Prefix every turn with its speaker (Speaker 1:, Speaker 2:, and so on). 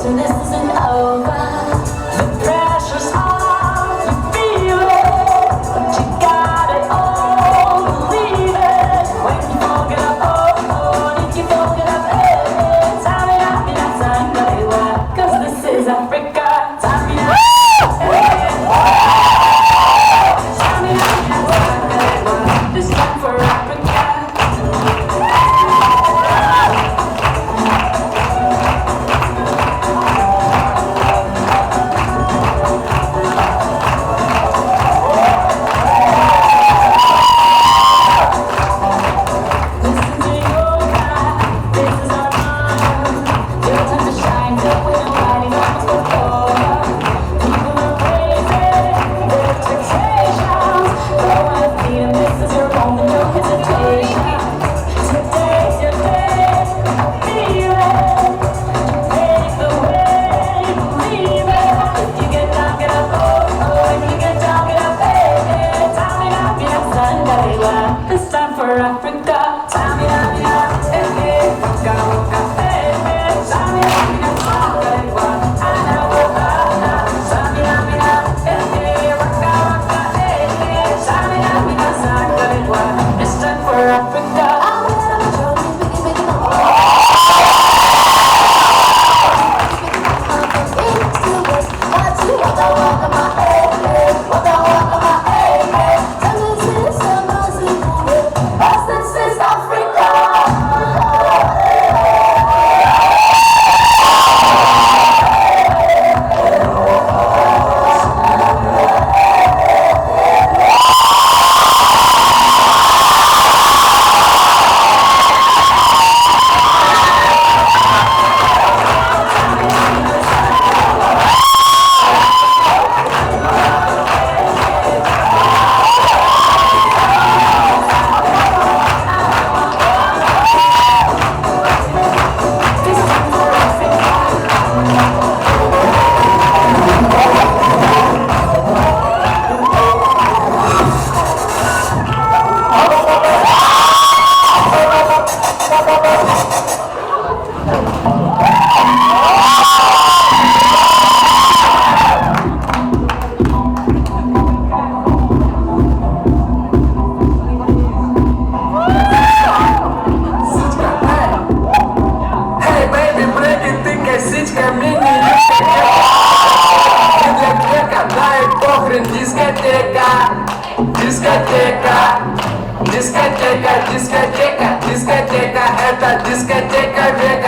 Speaker 1: So this isn't over. The pressure's on, you feel it, but you got it all, believe it. When you fold it up, oh, oh, if you fold it up, eh, Tamina, mina, sangalewa, 'cause this is Africa. Tamina, Tamina, mina, sangalewa, this time for Africa. This time for Africa. Tamina, mina, eh, eh, waka, waka, eh, eh. Tamina, mina, sangalewa, ana, waka, ana. Tamina, mina, eh, eh, waka, waka, eh, eh. Tamina, mina, sangalewa. This time for Africa.
Speaker 2: Дискотека, дискотека, дискотека, это дискотека века.